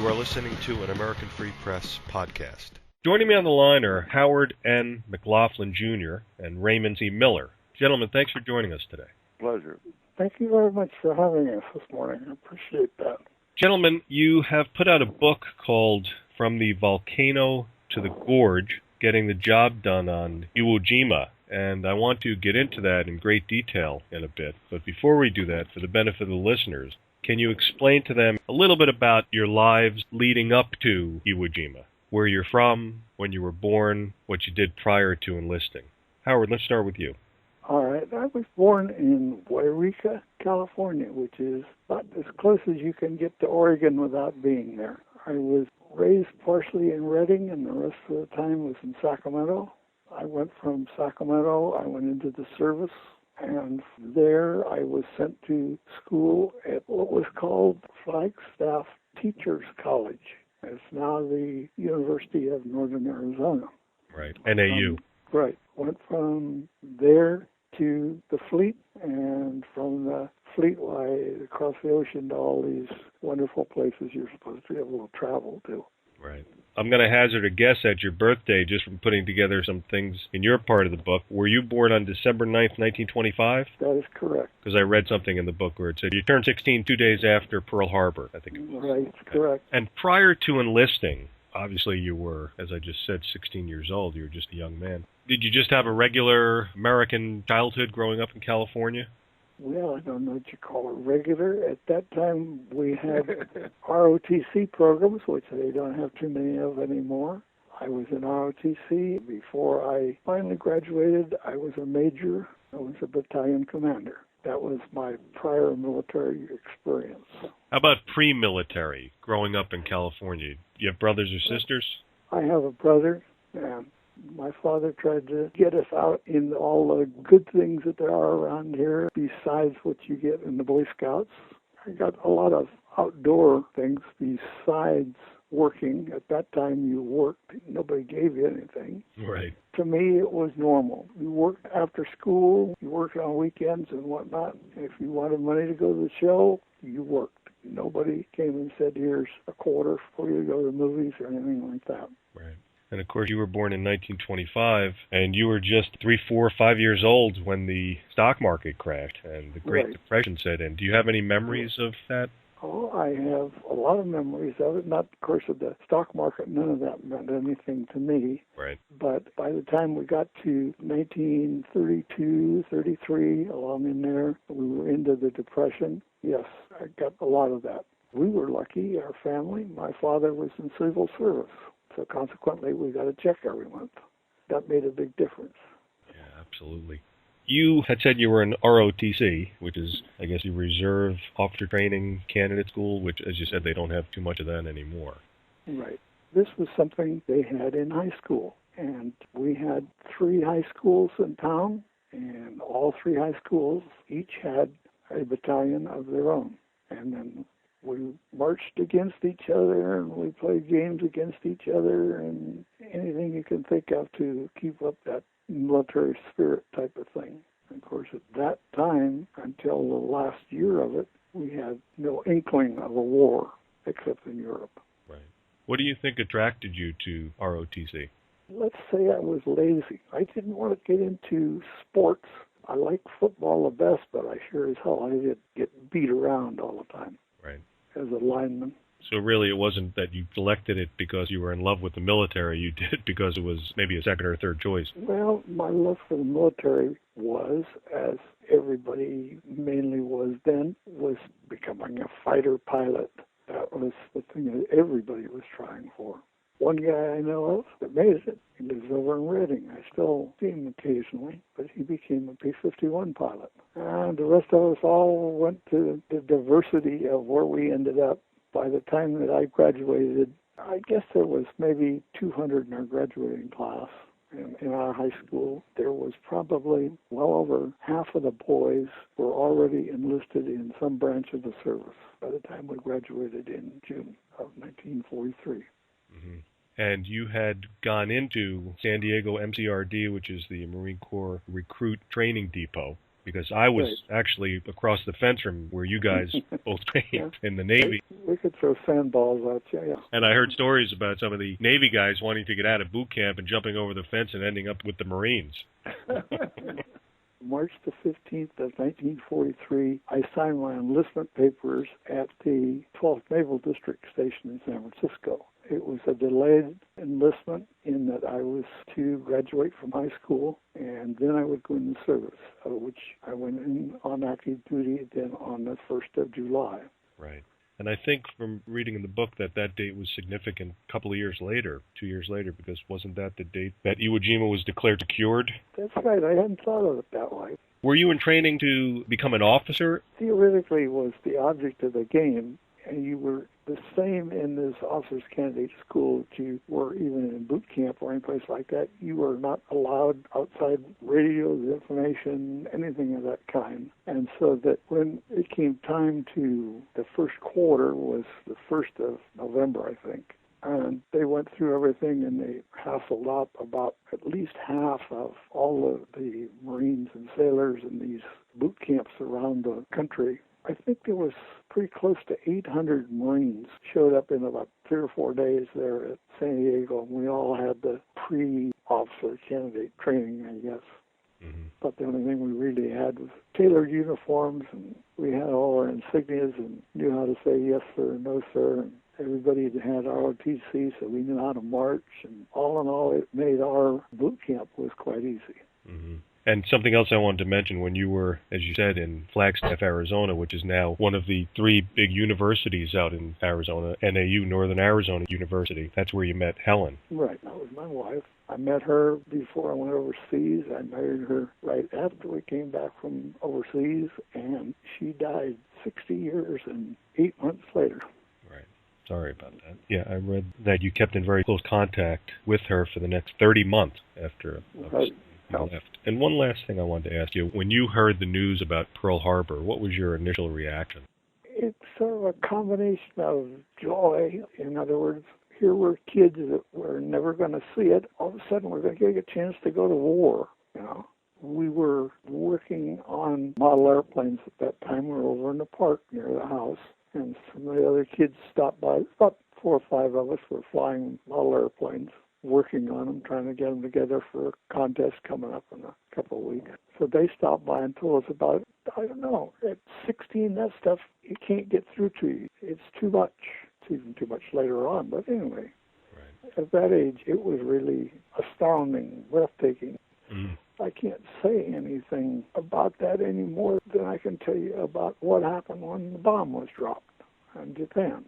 You are listening to an American Free Press podcast. Joining me on the line are Howard N. McLaughlin, Jr. and Raymond C. Miller. Gentlemen, thanks for joining us today. Pleasure. Thank you very much for having us this morning. I appreciate that. Gentlemen, you have put out a book called From the Volcano to the Gorge, Getting the Job Done on Iwo Jima, and I want to get into that in great detail in a bit. But before we do that, for the benefit of the listeners, can you explain to them a little bit about your lives leading up to Iwo Jima? Where you're from, when you were born, what you did prior to enlisting. Howard, let's start with you. All right. I was born in Wairika, California, which is about as close as you can get to Oregon without being there. I was raised partially in Redding, and the rest of the time was in Sacramento. I went from Sacramento, I went into the service, and there I was sent to school at what was called Flagstaff Teachers College. It's now the University of Northern Arizona. Right, NAU. Right. Went from there to the fleet, and from the fleet across the ocean to all these wonderful places you're supposed to be able to travel to. Right. I'm going to hazard a guess at your birthday just from putting together some things in your part of the book. Were you born on December 9th, 1925? That is correct. Because I read something in the book where it said you turned 16 2 days after Pearl Harbor, I think it was. Right, correct. And prior to enlisting, obviously you were, as I just said, 16 years old. You were just a young man. Did you just have a regular American childhood growing up in California? Well, I don't know what you call it regular. At that time, we had ROTC programs, which they don't have too many of anymore. I was in ROTC. Before I finally graduated, I was a major. I was a battalion commander. That was my prior military experience. How about pre-military, growing up in California? You have brothers or sisters? I have a brother, and my father tried to get us out in all the good things that there are around here besides what you get in the Boy Scouts. I got a lot of outdoor things besides working. At that time, you worked. Nobody gave you anything. Right. To me, it was normal. You worked after school. You worked on weekends and whatnot. If you wanted money to go to the show, you worked. Nobody came and said, here's a quarter for you to go to the movies or anything like that. Right. And, of course, you were born in 1925, and you were just 3, 4, 5 years old when the stock market crashed and the Great Depression set in. Do you have any memories of that? Oh, I have a lot of memories of it. Not, of course, of the stock market. None of that meant anything to me. Right. But by the time we got to 1932, 33, along in there, we were into the Depression. Yes, I got a lot of that. We were lucky, our family. My father was in civil service. So consequently, we got a check every month. That made a big difference. Yeah, absolutely. You had said you were in ROTC, which is, I guess, the Reserve Officer Training Candidate School, which, as you said, they don't have too much of that anymore. Right. This was something they had in high school. And we had 3 high schools in town, and all 3 high schools each had a battalion of their own. And then we marched against each other, and we played games against each other, and anything you can think of to keep up that military spirit type of thing. And of course, at that time, until the last year of it, we had no inkling of a war, except in Europe. Right. What do you think attracted you to ROTC? Let's say I was lazy. I didn't want to get into sports. I liked football the best, but I sure as hell I did get beat around all the time. Right. As a lineman. So really it wasn't that you selected it because you were in love with the military. You did it because it was maybe a second or third choice. Well, my love for the military was, as everybody mainly was then, was becoming a fighter pilot. That was the thing that everybody was trying for. One guy I know of that made it, he lives over in Redding. I still see him occasionally, but he became a P-51 pilot. And the rest of us all went to the diversity of where we ended up. By the time that I graduated, I guess there was maybe 200 in our graduating class. In our high school, there was probably well over half of the boys were already enlisted in some branch of the service by the time we graduated in June of 1943. Mm-hmm. And you had gone into San Diego MCRD, which is the Marine Corps Recruit Training Depot. because I was actually across the fence from where you guys both trained in the Navy. We could throw sandballs at you, yeah. And I heard stories about some of the Navy guys wanting to get out of boot camp and jumping over the fence and ending up with the Marines. March the 15th of 1943, I signed my enlistment papers at the 12th Naval District Station in San Francisco. It was a delayed enlistment in that I was to graduate from high school, and then I would go in the service, which I went in on active duty then on the 1st of July. Right. And I think from reading in the book that date was significant a couple of years later, 2 years later, because wasn't that the date that Iwo Jima was declared secured? That's right. I hadn't thought of it that way. Were you in training to become an officer? Theoretically was the object of the game, and you were the same in this officer's candidate school that you were even in boot camp or any place like that. You were not allowed outside radios, information, anything of that kind. And so that when it came time to the first quarter was the 1st of November, I think. And they went through everything and they hassled up about at least half of all of the Marines and sailors in these boot camps around the country. I think there was pretty close to 800 Marines showed up in about 3 or 4 days there at San Diego, and we all had the pre-officer candidate training, I guess. Mm-hmm. But the only thing we really had was tailored uniforms, and we had all our insignias and knew how to say yes sir and no sir, and everybody had ROTC, so we knew how to march, and all in all, it made our boot camp was quite easy. Mm-hmm. And something else I wanted to mention, when you were, as you said, in Flagstaff, Arizona, which is now one of the 3 big universities out in Arizona, NAU, Northern Arizona University, that's where you met Helen. Right, that was my wife. I met her before I went overseas. I married her right after we came back from overseas, and she died 60 years and 8 months later. Right. Sorry about that. Yeah, I read that you kept in very close contact with her for the next 30 months after right. left. And one last thing I wanted to ask you. When you heard the news about Pearl Harbor, what was your initial reaction? It's sort of a combination of joy. In other words, here were kids that were never going to see it. All of a sudden, we're going to get a chance to go to war, you know. We were working on model airplanes at that time. We were over in the park near the house, and some of the other kids stopped by. About 4 or 5 of us were flying model airplanes, working on them, trying to get them together for a contest coming up in a couple of weeks. So they stopped by and told us about it. I don't know. At 16, that stuff, you can't get through to you. It's too much. It's even too much later on. But anyway, right. At that age, it was really astounding, breathtaking. Mm. I can't say anything about that any more than I can tell you about what happened when the bomb was dropped in Japan.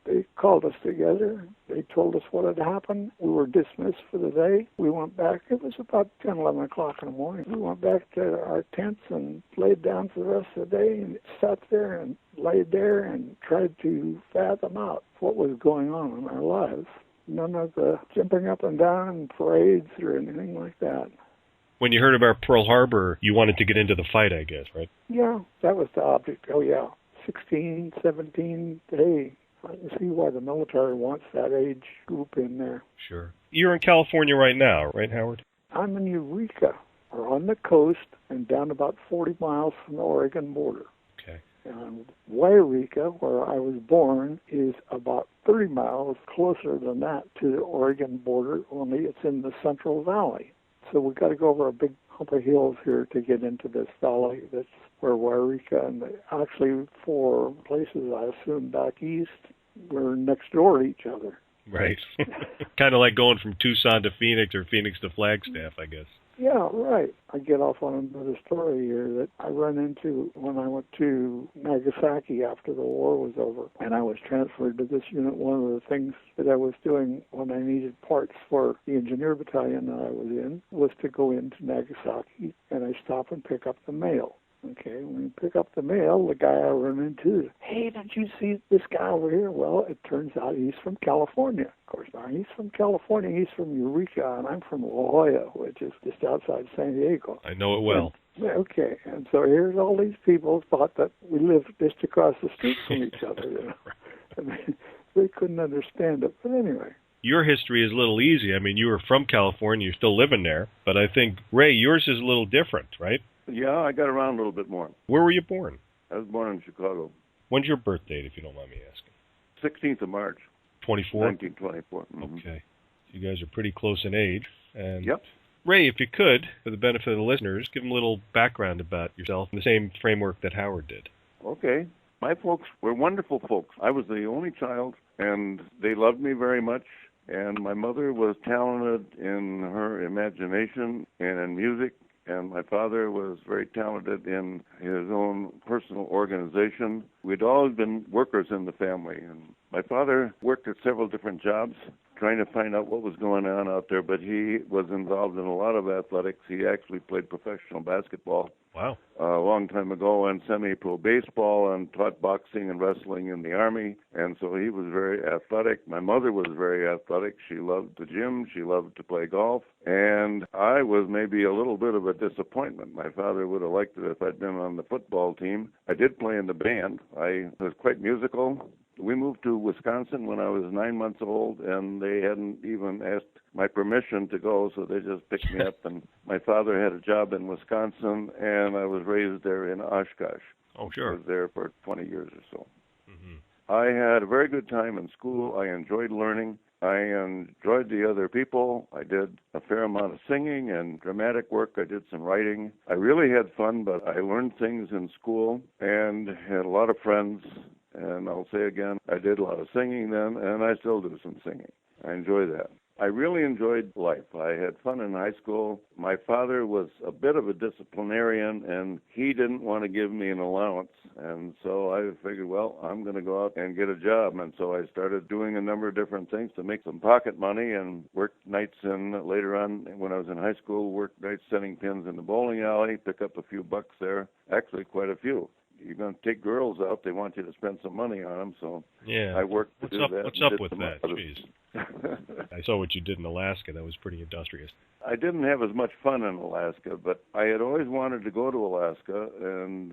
They called us together. They told us what had happened. We were dismissed for the day. We went back. It was about 10, 11 o'clock in the morning. We went back to our tents and laid down for the rest of the day and sat there and laid there and tried to fathom out what was going on in our lives. None of the jumping up and down and parades or anything like that. When you heard about Pearl Harbor, you wanted to get into the fight, I guess, right? Yeah, that was the object. Oh, yeah. 16, 17, hey. I can see why the military wants that age group in there. Sure. You're in California right now, right, Howard? I'm in Eureka. We're on the coast and down about 40 miles from the Oregon border. Okay. And Wairika, where I was born, is about 30 miles closer than that to the Oregon border, only it's in the Central Valley. So we've got to go over a big hump of hills here to get into this valley that's where Wairika, and actually for places I assume back east, we're next door to each other. Right. Kind of like going from Tucson to Phoenix or Phoenix to Flagstaff, I guess. Yeah, right. I get off on another story here that I ran into when I went to Nagasaki after the war was over, and I was transferred to this unit. One of the things that I was doing when I needed parts for the engineer battalion that I was in was to go into Nagasaki, and I stop and pick up the mail. Okay, when you pick up the mail, the guy I run into, hey, did you see this guy over here? Well, it turns out he's from California. Of course, now he's from California. He's from Eureka, and I'm from La Jolla, which is just outside San Diego. I know it well. And, okay, and so here's all these people thought that we lived just across the street from each other. You know? And they couldn't understand it. But anyway. Your history is a little easy. I mean, you were from California. You're still living there. But I think, Ray, yours is a little different, right? Yeah, I got around a little bit more. Where were you born? I was born in Chicago. When's your birth date, if you don't mind me asking? 16th of March. 24? 1924. Mm-hmm. Okay. You guys are pretty close in age. And Yep. Ray, if you could, for the benefit of the listeners, give them a little background about yourself in the same framework that Howard did. Okay. My folks were wonderful folks. I was the only child, and they loved me very much. And my mother was talented in her imagination and in music. And my father was very talented in his own personal organization. We'd always been workers in the family. And my father worked at several different jobs, trying to find out what was going on out there, but he was involved in a lot of athletics. He actually played professional basketball. Wow. A long time ago, and semi-pro baseball, and taught boxing and wrestling in the Army, and so he was very athletic. My mother was very athletic. She loved the gym. She loved to play golf, and I was maybe a little bit of a disappointment. My father would have liked it if I'd been on the football team. I did play in the band. I was quite musical. We moved to Wisconsin when I was 9 months old, and they hadn't even asked my permission to go, so they just picked me up. And my father had a job in Wisconsin, and I was raised there in Oshkosh. Oh, sure. I was there for 20 years or so. Mm-hmm. I had a very good time in school. I enjoyed learning. I enjoyed the other people. I did a fair amount of singing and dramatic work. I did some writing. I really had fun, but I learned things in school and had a lot of friends. And I'll say again, I did a lot of singing then, and I still do some singing. I enjoy that. I really enjoyed life. I had fun in high school. My father was a bit of a disciplinarian, and he didn't want to give me an allowance. And so I figured, well, I'm going to go out and get a job. And so I started doing a number of different things to make some pocket money, and worked nights later on when I was in high school, worked nights setting pins in the bowling alley, pick up a few bucks there, actually quite a few. You're going to take girls out, they want you to spend some money on them, so yeah. I worked to do that. What's up with that? Jeez. I saw what you did in Alaska. That was pretty industrious. I didn't have as much fun in Alaska, but I had always wanted to go to Alaska, and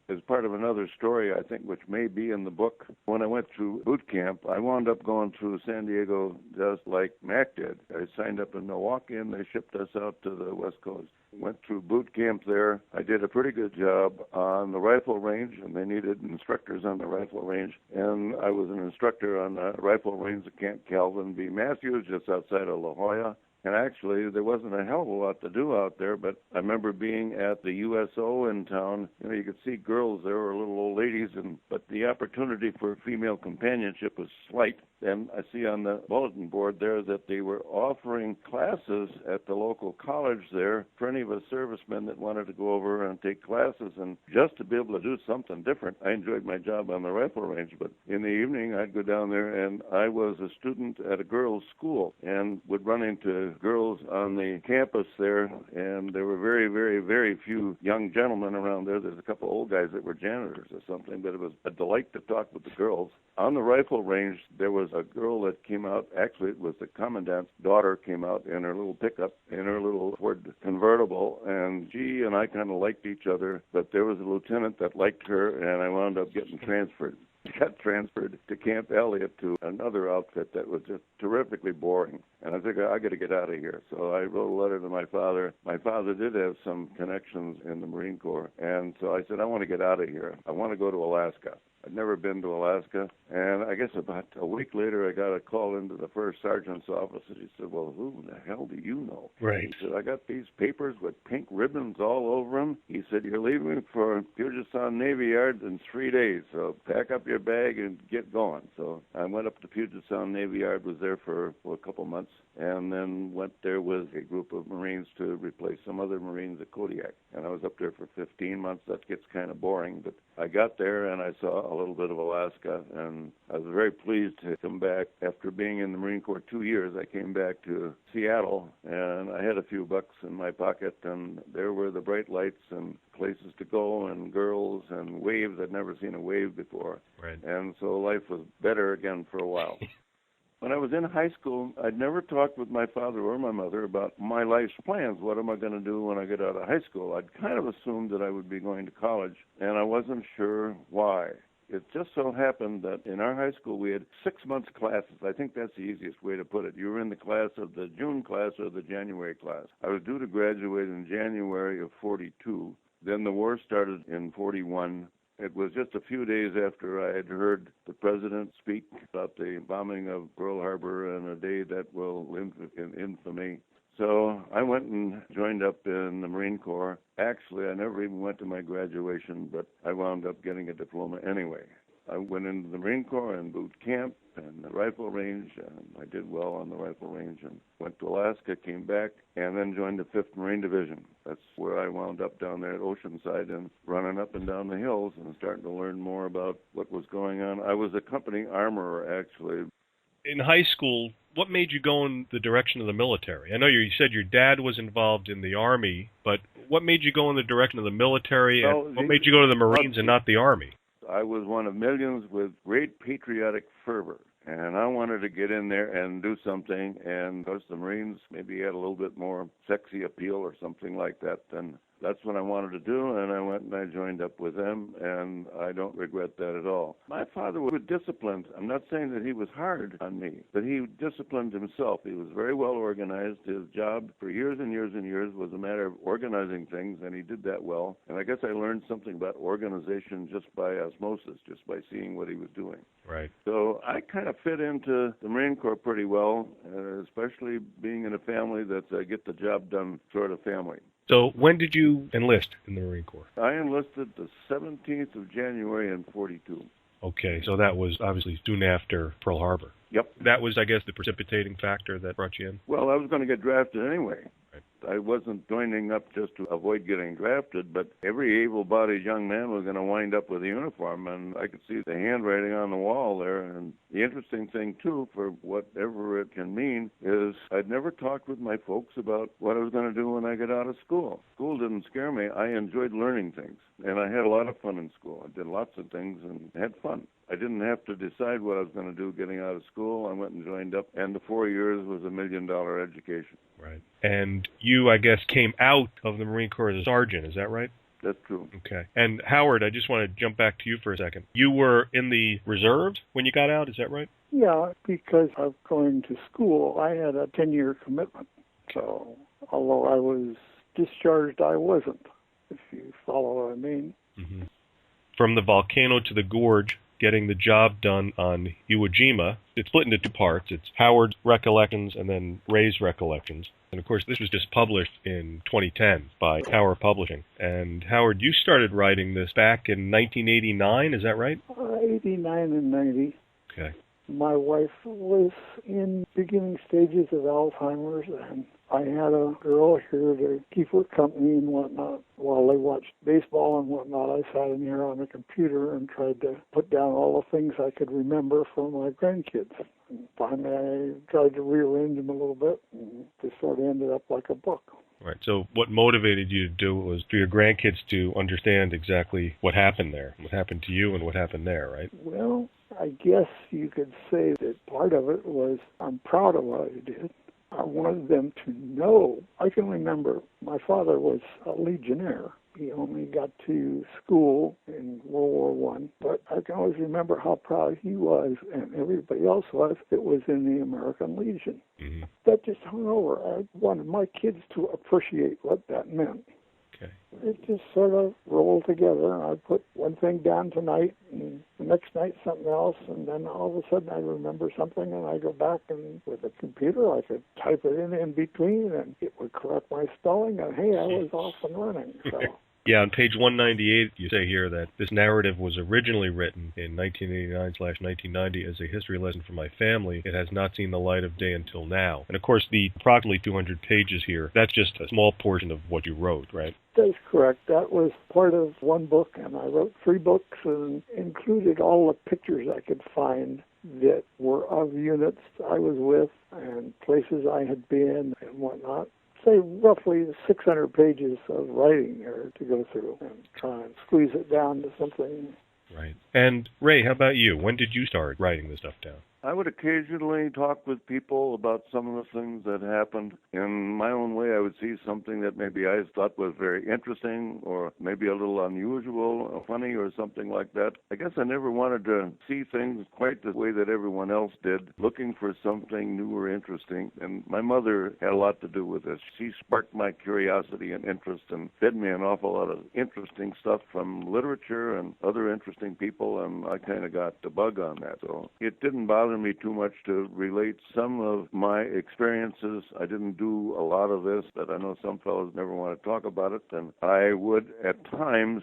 as part of another story, I think, which may be in the book, when I went through boot camp, I wound up going through San Diego just like Mac did. I signed up in Milwaukee, and they shipped us out to the West Coast. Went through boot camp there. I did a pretty good job on the rifle range, and they needed instructors on the rifle range. And I was an instructor on the rifle range at Camp Calvin B. Matthews, just outside of La Jolla. And actually, there wasn't a hell of a lot to do out there, but I remember being at the USO in town. You know, you could see girls there, or little old ladies, but the opportunity for female companionship was slight. And I see on the bulletin board there that they were offering classes at the local college there for any of us servicemen that wanted to go over and take classes, and just to be able to do something different. I enjoyed my job on the rifle range, but in the evening I'd go down there, and I was a student at a girls' school and would run into girls on the campus there, and there were very, very, very few young gentlemen around there. There's a couple old guys that were janitors or something, but it was a delight to talk with the girls. On the rifle range, there was a girl that came out. Actually, it was the commandant's daughter came out in her little pickup, in her little Ford convertible, and she and I kind of liked each other, but there was a lieutenant that liked her, and I wound up getting transferred. Got transferred to Camp Elliott to another outfit that was just terrifically boring. And I figured, I got to get out of here. So I wrote a letter to my father. My father did have some connections in the Marine Corps. And so I said, I want to get out of here. I want to go to Alaska. I'd never been to Alaska. And I guess about a week later, I got a call into the first sergeant's office, and he said, well, who the hell do you know? Right. He said, I got these papers with pink ribbons all over them. He said, you're leaving for Puget Sound Navy Yard in 3 days, so pack up your bag and get going. So I went up to Puget Sound Navy Yard, was there for a couple months, and then went there with a group of Marines to replace some other Marines at Kodiak. And I was up there for 15 months. That gets kind of boring, but I got there and I saw a little bit of Alaska, and I was very pleased to come back. After being in the Marine Corps 2 years, I came back to Seattle, and I had a few bucks in my pocket, and there were the bright lights and places to go and girls and waves. I'd never seen a wave before. Right. And so life was better again for a while. When I was in high school, I'd never talked with my father or my mother about my life's plans. What am I going to do when I get out of high school? I'd kind of assumed that I would be going to college, and I wasn't sure why. It just so happened that in our high school we had 6 months classes. I think that's the easiest way to put it. You were in the class of the June class or the January class. I was due to graduate in January of 42. Then the war started in 41. It was just a few days after I had heard the president speak about the bombing of Pearl Harbor and a day that will live in infamy. So I went and joined up in the Marine Corps. Actually, I never even went to my graduation, but I wound up getting a diploma anyway. I went into the Marine Corps and boot camp and the rifle range, and I did well on the rifle range, and went to Alaska, came back, and then joined the 5th Marine Division. That's where I wound up down there at Oceanside and running up and down the hills and starting to learn more about what was going on. I was a company armorer, actually. In high school, what made you go in the direction of the military? I know you said your dad was involved in the Army, but what made you go in the direction of the military, and what made you go to the Marines and not the Army? I was one of millions with great patriotic fervor, and I wanted to get in there and do something, and because the Marines maybe had a little bit more sexy appeal or something like that, then that's what I wanted to do, and I went and I joined up with them, and I don't regret that at all. My father was disciplined. I'm not saying that he was hard on me, but he disciplined himself. He was very well organized. His job for years and years and years was a matter of organizing things, and he did that well. And I guess I learned something about organization just by osmosis, just by seeing what he was doing. Right. So I kind of fit into the Marine Corps pretty well, especially being in a family that's a get the job done sort of family. So when did you enlist in the Marine Corps? I enlisted the 17th of January in 42. Okay, so that was obviously soon after Pearl Harbor. Yep. That was, I guess, the precipitating factor that brought you in? Well, I was going to get drafted anyway. Right. I wasn't joining up just to avoid getting drafted, but every able-bodied young man was going to wind up with a uniform, and I could see the handwriting on the wall there. And the interesting thing, too, for whatever it can mean, is I'd never talked with my folks about what I was going to do when I got out of school. School didn't scare me. I enjoyed learning things, and I had a lot of fun in school. I did lots of things and had fun. I didn't have to decide what I was going to do getting out of school. I went and joined up, and the 4 years was $1 million education. Right. And you, I guess, came out of the Marine Corps as a sergeant, is that right? That's true. Okay. And Howard, I just want to jump back to you for a second. You were in the reserves when you got out, is that right? Yeah, because of going to school, I had a 10-year commitment. So although I was discharged, I wasn't, if you follow what I mean. Mm-hmm. From the Volcano to the Gorge, getting the job done on Iwo Jima. It's split into two parts. It's Howard's recollections and then Ray's recollections. And of course, this was just published in 2010 by Tower Publishing. And Howard, you started writing this back in 1989, is that right? 89 and 90. Okay. My wife was in beginning stages of Alzheimer's, and I had a girl here to keep her company and whatnot. While they watched baseball and whatnot, I sat in here on the computer and tried to put down all the things I could remember from my grandkids. And finally, I tried to rearrange them a little bit, and they sort of ended up like a book. Right. So what motivated you to do it was for your grandkids to understand exactly what happened there, what happened to you and what happened there, right? Well, I guess you could say that part of it was I'm proud of what I did. I wanted them to know. I can remember my father was a Legionnaire. He only got to school in World War I, but I can always remember how proud he was and everybody else was that was in the American Legion. Mm-hmm. That just hung over. I wanted my kids to appreciate what that meant. Okay. It just sort of rolled together. I put one thing down tonight, and the next night something else, and then all of a sudden I remember something, and I go back, and with a computer I could type it in between, and it would correct my spelling, and hey, I was off and running. So. Yeah, on page 198, you say here that this narrative was originally written in 1989/1990 as a history lesson for my family. It has not seen the light of day until now. And of course, the approximately 200 pages here, that's just a small portion of what you wrote, right? That's correct. That was part of one book, and I wrote 3 books and included all the pictures I could find that were of units I was with and places I had been and whatnot. Say roughly 600 pages of writing there to go through and try and squeeze it down to something. Right. And Ray, how about you? When did you start writing this stuff down? I would occasionally talk with people about some of the things that happened. In my own way, I would see something that maybe I thought was very interesting or maybe a little unusual or funny or something like that. I guess I never wanted to see things quite the way that everyone else did, looking for something new or interesting. And my mother had a lot to do with this. She sparked my curiosity and interest and fed me an awful lot of interesting stuff from literature and other interesting people, and I kind of got the bug on that. So it didn't bother me too much to relate some of my experiences. I didn't do a lot of this, but I know some fellows never want to talk about it, and I would at times.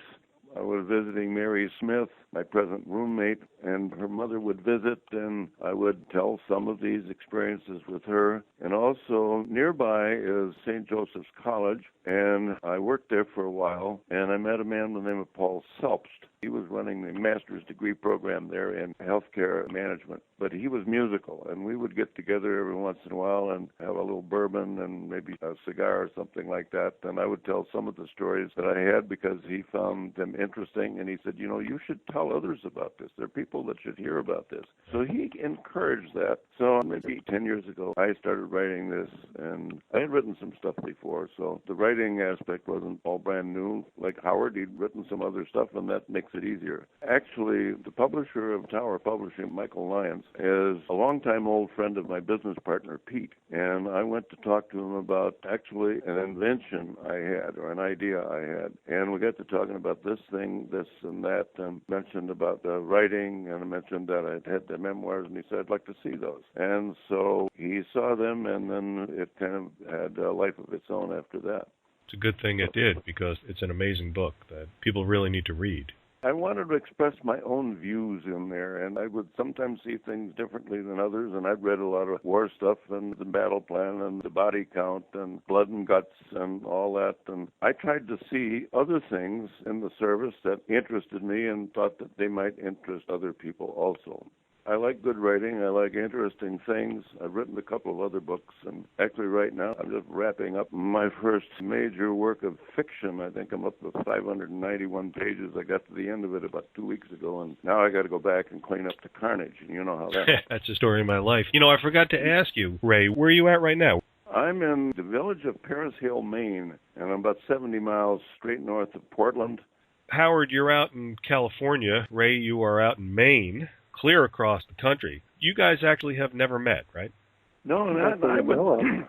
I was visiting Mary Smith, my present roommate, and her mother would visit, and I would tell some of these experiences with her. And also nearby is St. Joseph's College, and I worked there for a while, and I met a man by the name of Paul Selpst. He was running the master's degree program there in healthcare management, but he was musical, and we would get together every once in a while and have a little bourbon and maybe a cigar or something like that, and I would tell some of the stories that I had because he found them interesting, and he said, you know, you should tell others about this. There are people that should hear about this. So he encouraged that. So maybe 10 years ago, I started writing this, and I had written some stuff before, so the writing aspect wasn't all brand new. Like Howard, he'd written some other stuff, and that makes it easier. Actually, the publisher of Tower Publishing, Michael Lyons, is a longtime old friend of my business partner, Pete, and I went to talk to him about actually an invention I had or an idea I had, and we got to talking about this thing, this and that, and mentioned about the writing, and I mentioned that I'd had the memoirs, and he said, I'd like to see those. And so he saw them, and then it kind of had a life of its own after that. It's a good thing it did, because it's an amazing book that people really need to read. I wanted to express my own views in there, and I would sometimes see things differently than others, and I'd read a lot of war stuff and the battle plan and the body count and blood and guts and all that, and I tried to see other things in the service that interested me and thought that they might interest other people also. I like good writing. I like interesting things. I've written a couple of other books, and actually right now I'm just wrapping up my first major work of fiction. I think I'm up to 591 pages. I got to the end of it about 2 weeks ago, and now I got to go back and clean up the carnage, and you know how that That's the story of my life. You know, I forgot to ask you, Ray, where are you at right now? I'm in the village of Paris Hill, Maine, and I'm about 70 miles straight north of Portland. Howard, you're out in California. Ray, you are out in Maine, clear across the country. You guys actually have never met, right? No,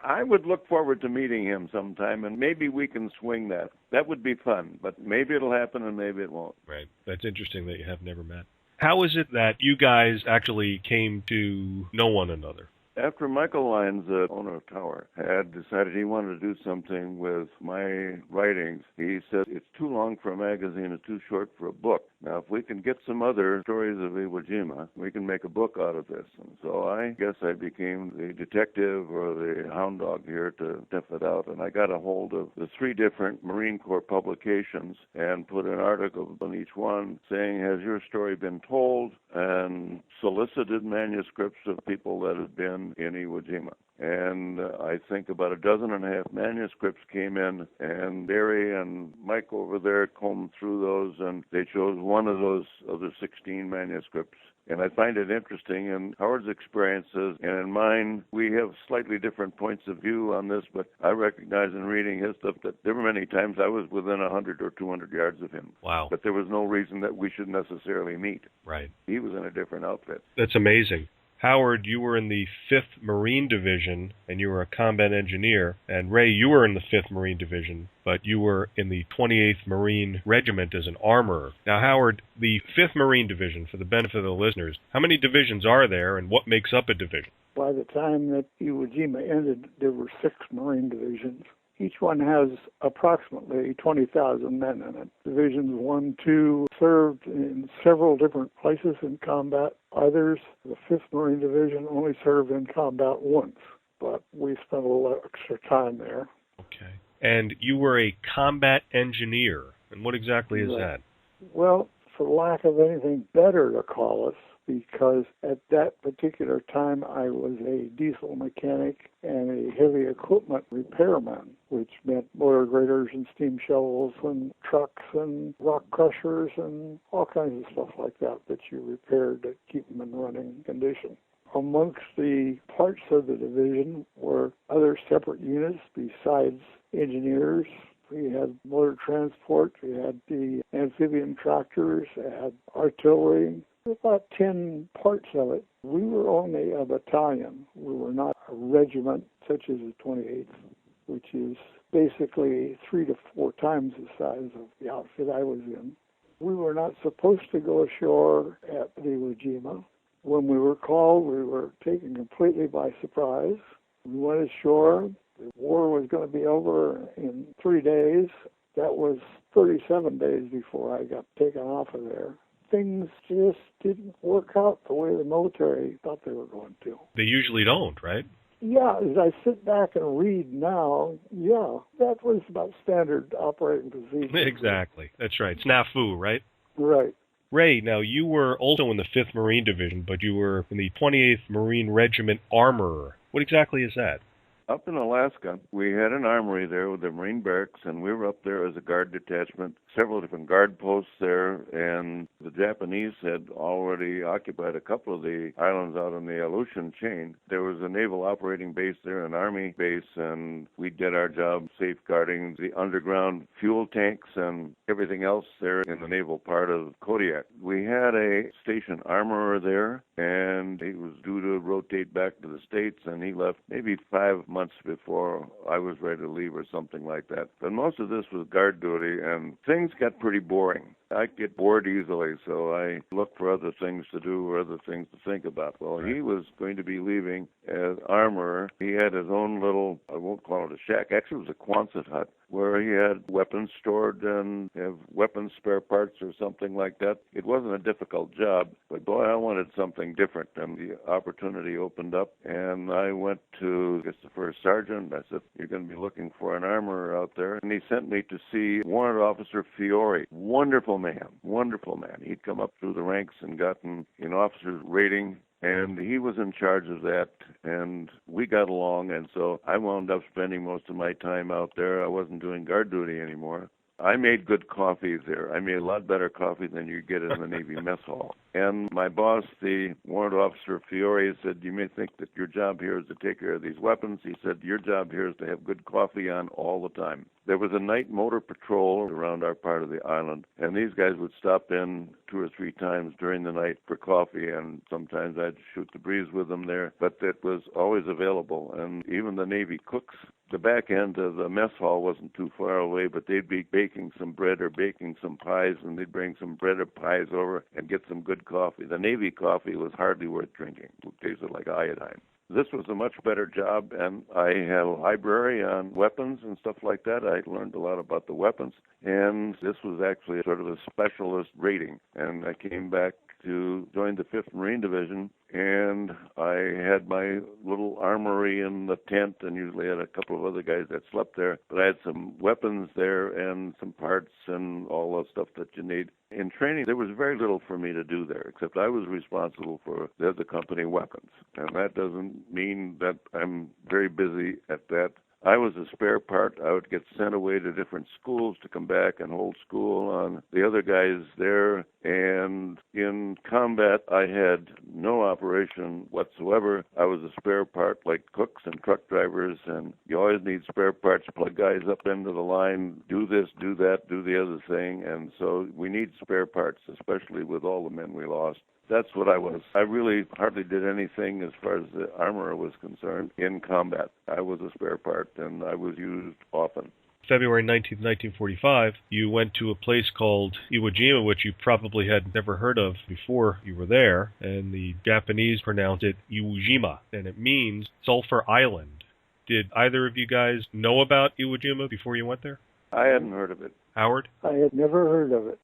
I would look forward to meeting him sometime, and maybe we can swing that. That would be fun, but maybe it'll happen and maybe it won't. Right. That's interesting that you have never met. How is it that you guys actually came to know one another? After Michael Lyons, the owner of Tower, had decided he wanted to do something with my writings, he said, it's too long for a magazine, it's too short for a book. Now, if we can get some other stories of Iwo Jima, we can make a book out of this. And so I guess I became the detective or the hound dog here to sniff it out. And I got a hold of the 3 different Marine Corps publications and put an article on each one saying, has your story been told? And solicited manuscripts of people that had been in Iwo Jima. And I think about 12 manuscripts came in, and Barry and Mike over there combed through those, and they chose one of those other 16 manuscripts. And I find it interesting in Howard's experiences, and in mine, we have slightly different points of view on this, but I recognize in reading his stuff that there were many times I was within 100 or 200 yards of him. Wow. But there was no reason that we should necessarily meet. Right. He was in a different outfit. That's amazing. Howard, you were in the 5th Marine Division, and you were a combat engineer. And Ray, you were in the 5th Marine Division, but you were in the 28th Marine Regiment as an armorer. Now, Howard, the 5th Marine Division, for the benefit of the listeners, how many divisions are there, and what makes up a division? By the time that Iwo Jima ended, there were 6 Marine divisions. Each one has approximately 20,000 men in it. Divisions 1, 2 served in several different places in combat. Others, the 5th Marine Division, only served in combat once, but we spent a little extra time there. Okay. And you were a combat engineer. And what exactly is that? Well, for lack of anything better to call us, because at that particular time I was a diesel mechanic and a heavy equipment repairman, which meant motor graders and steam shovels and trucks and rock crushers and all kinds of stuff like that you repaired to keep them in running condition. Amongst the parts of the division were other separate units besides engineers. We had motor transport, we had the amphibian tractors, we had artillery, about 10 parts of it. We were only a battalion. We were not a regiment such as the 28th, which is basically 3 to 4 times the size of the outfit I was in. We were not supposed to go ashore at Iwo Jima. When we were called, we were taken completely by surprise. We went ashore. The war was going to be over in 3 days. That was 37 days before I got taken off of there. Things just didn't work out the way the military thought they were going to. They usually don't, right? Yeah, as I sit back and read now, yeah, that was about standard operating procedure. Exactly. That's right. Snafu, right? Right. Ray, now you were also in the 5th Marine Division, but you were in the 28th Marine Regiment Armorer. What exactly is that? Up in Alaska, we had an armory there with the Marine barracks, and we were up there as a guard detachment, several different guard posts there, and the Japanese had already occupied a couple of the islands out on the Aleutian chain. There was a naval operating base there, an army base, and we did our job safeguarding the underground fuel tanks and everything else there in the naval part of Kodiak. We had a station armorer there, and he was due to rotate back to the States, and he left maybe 5 months before I was ready to leave or something like that. But most of this was guard duty, and things got pretty boring. I get bored easily, so I looked for other things to do or other things to think about. Well, he was going to be leaving as armorer. He had his own little, I won't call it a shack, actually it was a Quonset hut, where he had weapons stored and have weapons spare parts or something like that. It wasn't a difficult job, but boy, I wanted something different, and the opportunity opened up, and I went to, I guess, the first sergeant. I said, you're going to be looking for an armorer out there, and he sent me to see Warrant Officer Fiore. Wonderful man. He'd come up through the ranks and gotten an officer's rating, and he was in charge of that, and we got along, and so I wound up spending most of my time out there. I wasn't doing guard duty anymore. I made good coffee there. I made a lot better coffee than you get in the Navy mess hall. And my boss, the Warrant Officer Fiore, said, you may think that your job here is to take care of these weapons. He said, your job here is to have good coffee on all the time. There was a night motor patrol around our part of the island, and these guys would stop in 2 or 3 times during the night for coffee, and sometimes I'd shoot the breeze with them there, but it was always available. And even the Navy cooks, the back end of the mess hall wasn't too far away, but they'd be baking some bread or baking some pies, and they'd bring some bread or pies over and get some good coffee. The Navy coffee was hardly worth drinking. It tasted like iodine. This was a much better job, and I had a library on weapons and stuff like that. I learned a lot about the weapons, and this was actually sort of a specialist rating. And I came back to join the 5th Marine Division, and I had my little armory in the tent, and usually had a couple of other guys that slept there. But I had some weapons there and some parts and all the stuff that you need. In training, there was very little for me to do there, except I was responsible for the company weapons. And that doesn't mean that I'm very busy at that. I was a spare part. I would get sent away to different schools to come back and hold school on the other guys there. And in combat, I had no operation whatsoever. I was a spare part like cooks and truck drivers, and you always need spare parts. Plug guys up into the line, do this, do that, do the other thing. And so we need spare parts, especially with all the men we lost. That's what I was. I really hardly did anything as far as the armor was concerned in combat. I was a spare part, and I was used often. February 19th, 1945, you went to a place called Iwo Jima, which you probably had never heard of before you were there, and the Japanese pronounce it Iwo Jima, and it means Sulphur Island. Did either of you guys know about Iwo Jima before you went there? I hadn't heard of it. Howard? I had never heard of it.